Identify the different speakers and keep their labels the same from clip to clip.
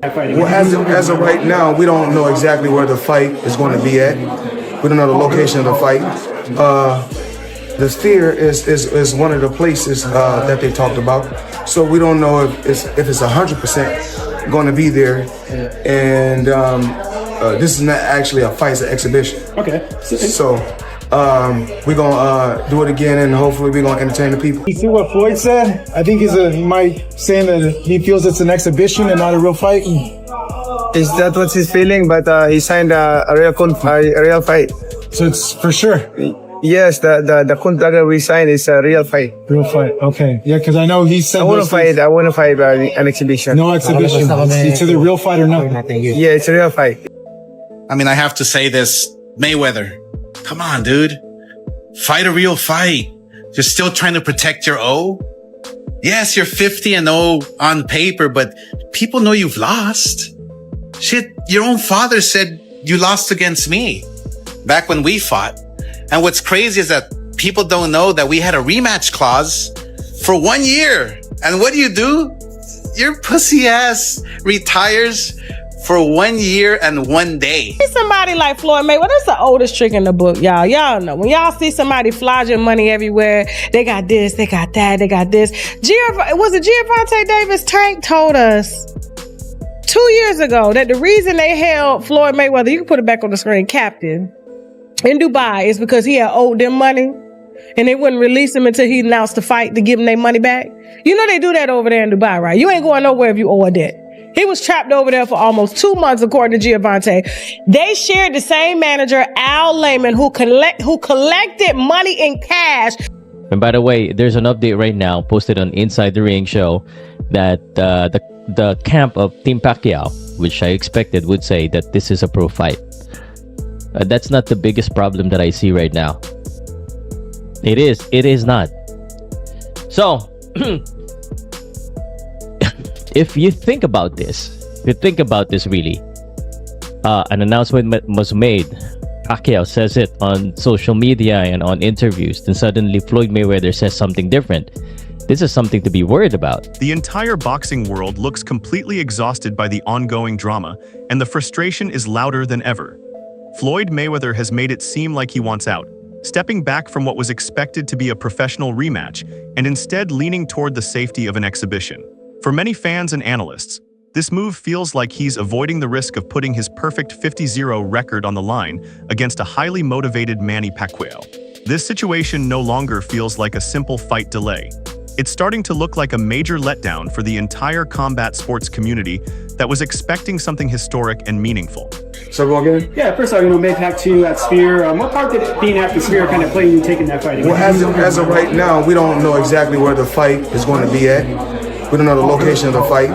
Speaker 1: Well, as of right now, we don't know exactly where the fight is going to be at. We don't know the location of the fight. The Sphere is one of the places that they talked about. So we don't know if it's 100% going to be there. And this is not actually a fight, it's an exhibition.
Speaker 2: Okay.
Speaker 1: So we're gonna do it again, and hopefully we're gonna entertain the people.
Speaker 3: You see what Floyd said? I think he might saying that he feels it's an exhibition and not a real fight.
Speaker 4: Is that what he's feeling? But he signed a real fight.
Speaker 3: So it's for sure.
Speaker 4: Yes, the contract that we signed is a real fight.
Speaker 3: Real fight. Okay. Yeah, because I know he said
Speaker 4: I want to fight an exhibition.
Speaker 3: No exhibition. It's either real fight or not.
Speaker 4: Yeah, it's a real fight.
Speaker 5: I mean, I have to say this, Mayweather. Come on, dude. Fight a real fight. You're still trying to protect your O? Yes, you're 50-0 on paper, but people know you've lost. Shit, your own father said you lost against me back when we fought. And what's crazy is that people don't know that we had a rematch clause for 1 year. And what do? Your pussy ass retires for 1 year and 1 day.
Speaker 6: Somebody like Floyd Mayweather, that's the oldest trick in the book, y'all. Y'all know. When y'all see somebody flogging money everywhere, they got this, they got that, they got this. Was it Gervonta Davis? Tank told us 2 years ago that the reason they held Floyd Mayweather, you can put it back on the screen, captain, in Dubai is because he had owed them money and they wouldn't release him until he announced the fight to give them their money back. You know they do that over there in Dubai, right? You ain't going nowhere if you owe a debt. He was trapped over there for almost 2 months, according to Gervonta. They shared the same manager, Al Layman, who collected money in cash.
Speaker 7: And by the way, there's an update right now posted on Inside the Ring show that the camp of Team Pacquiao, which I expected would say that this is a pro fight. That's not the biggest problem that I see right now. It is not. So, if you think about this really, an announcement was made. Pacquiao says it on social media and on interviews. Then suddenly Floyd Mayweather says something different. This is something to be worried about.
Speaker 8: The entire boxing world looks completely exhausted by the ongoing drama, and the frustration is louder than ever. Floyd Mayweather has made it seem like he wants out, stepping back from what was expected to be a professional rematch and instead leaning toward the safety of an exhibition. For many fans and analysts, this move feels like he's avoiding the risk of putting his perfect 50-0 record on the line against a highly motivated Manny Pacquiao. This situation no longer feels like a simple fight delay. It's starting to look like a major letdown for the entire combat sports community that was expecting something historic and meaningful.
Speaker 1: So go again?
Speaker 2: Yeah, first of all, Manny Pacquiao at Sphere. What part did being at the Sphere kind of play in you taking that fight?
Speaker 1: Well, as of right now, we don't know exactly where the fight is going to be at. We don't know the location of the fight.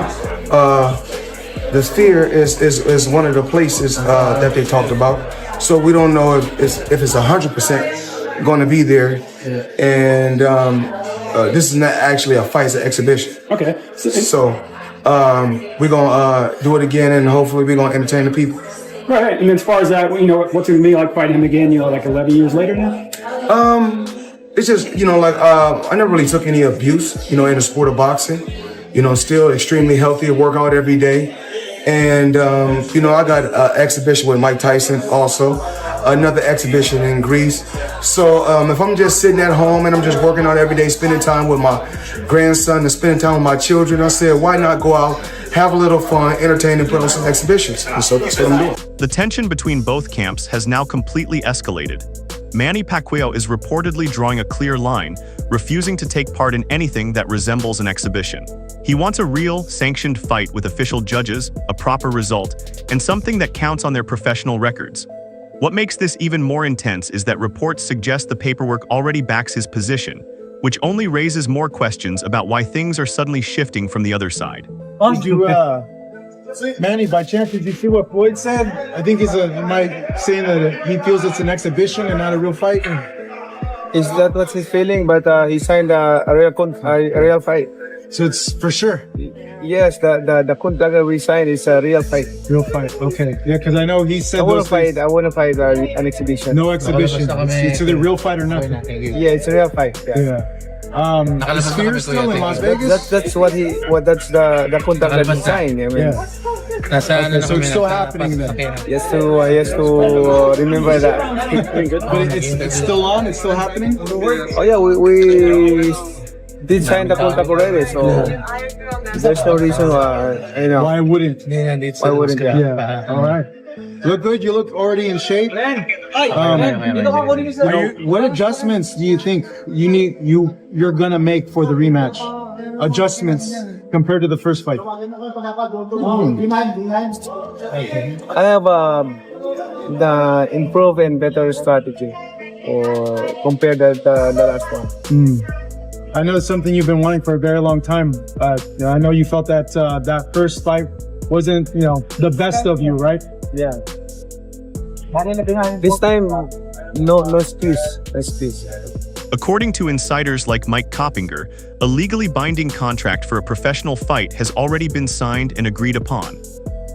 Speaker 1: The Sphere is one of the places that they talked about. So we don't know if it's 100% going to be there. And this is not actually a fight, it's an exhibition.
Speaker 2: Okay.
Speaker 1: So we're going to do it again, and hopefully we're going to entertain the people.
Speaker 2: Right. And as far as that, what's it going to be like fighting him again, like 11 years later now?
Speaker 1: It's just, I never really took any abuse, in the sport of boxing. Still extremely healthy, work out every day. And, I got an exhibition with Mike Tyson also, another exhibition in Greece. So if I'm just sitting at home and I'm just working out every day, spending time with my grandson and spending time with my children, I said, why not go out, have a little fun, entertain, and put on some exhibitions? And so that's what I'm doing.
Speaker 8: The tension between both camps has now completely escalated. Manny Pacquiao is reportedly drawing a clear line, refusing to take part in anything that resembles an exhibition. He wants a real, sanctioned fight with official judges, a proper result, and something that counts on their professional records. What makes this even more intense is that reports suggest the paperwork already backs his position, which only raises more questions about why things are suddenly shifting from the other side.
Speaker 3: Manny, by chance, did you see what Floyd said? I think he might saying that he feels it's an exhibition and not a real fight.
Speaker 4: Is that what he's feeling? But he signed a real fight.
Speaker 3: So it's for sure.
Speaker 4: Yes, the contract that we signed is a real fight.
Speaker 3: Real fight. Okay. Yeah, because I know he said
Speaker 4: I want to fight an exhibition.
Speaker 3: No exhibition. It's either real fight or nothing.
Speaker 4: Yeah, it's a real fight.
Speaker 3: Yeah. The Sphere still in Las Vegas?
Speaker 4: That's the contract that he signed. I mean.
Speaker 3: Yeah. Okay, so it's still happening then.
Speaker 4: Yes to remember that.
Speaker 3: But it's still on. It's still happening.
Speaker 4: Oh yeah, we did sign the contract already, so there's no reason why, you know.
Speaker 3: Why wouldn't?
Speaker 4: Why wouldn't?
Speaker 3: Yeah. All right. Look good. You look already in shape. What adjustments do you think you're gonna make for the rematch? Adjustments compared to the first fight.
Speaker 4: I have the improve and better strategy, or compared to the last one.
Speaker 3: I know it's something you've been wanting for a very long time. I know you felt that that first fight wasn't, the best of you, right?
Speaker 4: Yeah. This time, no excuse. No excuse.
Speaker 8: According to insiders like Mike Coppinger, a legally binding contract for a professional fight has already been signed and agreed upon.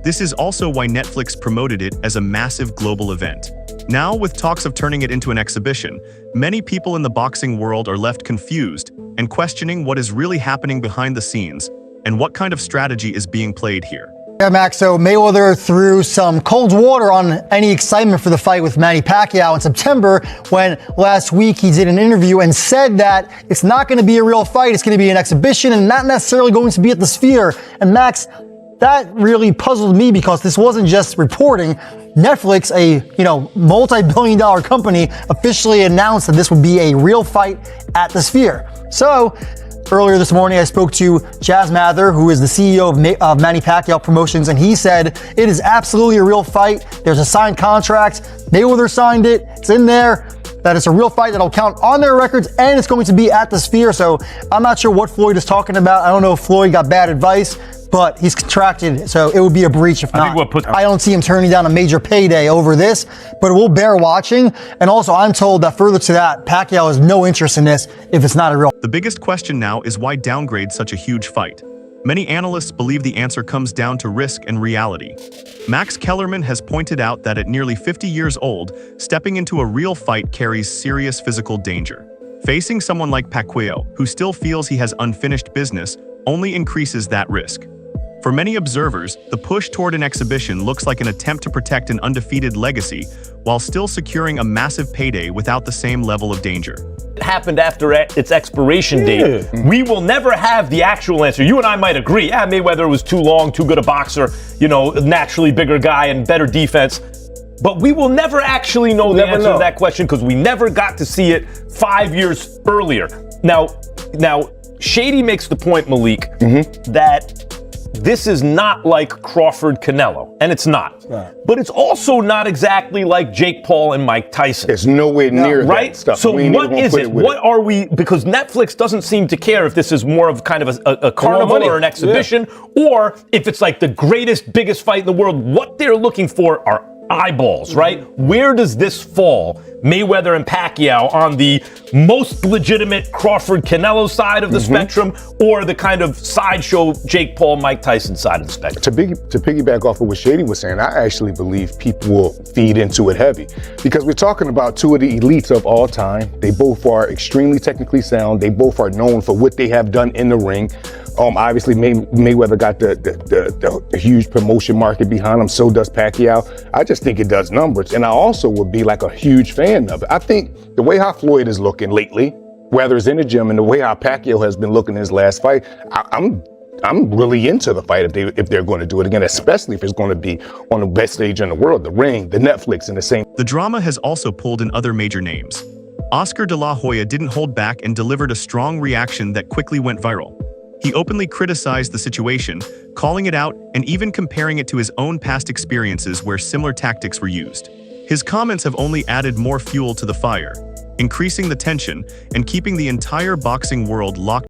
Speaker 8: This is also why Netflix promoted it as a massive global event. Now, with talks of turning it into an exhibition, many people in the boxing world are left confused and questioning what is really happening behind the scenes and what kind of strategy is being played here.
Speaker 9: Yeah, Max, so Mayweather threw some cold water on any excitement for the fight with Manny Pacquiao in September when last week he did an interview and said that it's not going to be a real fight, it's going to be an exhibition and not necessarily going to be at the Sphere. And Max, that really puzzled me because this wasn't just reporting. Netflix, a multi-billion-dollar company, officially announced that this would be a real fight at the Sphere. So earlier this morning, I spoke to Jazz Mather, who is the CEO of Manny Pacquiao Promotions, and he said it is absolutely a real fight. There's a signed contract. Mayweather signed it. It's in there. That it's a real fight that'll count on their records, and it's going to be at the Sphere. So I'm not sure what Floyd is talking about. I don't know if Floyd got bad advice, but he's contracted, so it would be a breach if not. I don't see him turning down a major payday over this, but we'll bear watching. And also, I'm told that further to that, Pacquiao has no interest in this if it's not a real.
Speaker 8: The biggest question now is why downgrade such a huge fight? Many analysts believe the answer comes down to risk and reality. Max Kellerman has pointed out that at nearly 50 years old, stepping into a real fight carries serious physical danger. Facing someone like Pacquiao, who still feels he has unfinished business, only increases that risk. For many observers, the push toward an exhibition looks like an attempt to protect an undefeated legacy while still securing a massive payday without the same level of danger.
Speaker 10: It happened after its expiration date. We will never have the actual answer. You and I might agree, Mayweather was too long, too good a boxer, naturally bigger guy and better defense. But we will never actually know the answer to that question because we never got to see it 5 years earlier. Now, Shady makes the point, Malik, that this is not like Crawford-Canelo, and it's not. Right. But it's also not exactly like Jake Paul and Mike Tyson.
Speaker 11: It's nowhere near
Speaker 10: right?
Speaker 11: that stuff.
Speaker 10: So what is it? What are we, because Netflix doesn't seem to care if this is more of kind of a carnival or an exhibition, or if it's like the greatest, biggest fight in the world. What they're looking for are eyeballs, right? Where does this fall? Mayweather and Pacquiao on the most legitimate Crawford-Canelo side of the spectrum, or the kind of sideshow Jake Paul, Mike Tyson side of the spectrum?
Speaker 11: To piggyback off of what Shady was saying, I actually believe people will feed into it heavy because we're talking about two of the elites of all time. They both are extremely technically sound. They both are known for what they have done in the ring. Obviously, Mayweather got the huge promotion market behind him. So does Pacquiao. I just think it does numbers. And I also would be like a huge fan of it. I think the way how Floyd is looking lately, whether it's in the gym and the way how Pacquiao has been looking in his last fight, I'm really into the fight if they're going to do it again, especially if it's going to be on the best stage in the world, the ring, the Netflix, and the same.
Speaker 8: The drama has also pulled in other major names. Oscar de la Hoya didn't hold back and delivered a strong reaction that quickly went viral. He openly criticized the situation, calling it out and even comparing it to his own past experiences where similar tactics were used. His comments have only added more fuel to the fire, increasing the tension and keeping the entire boxing world locked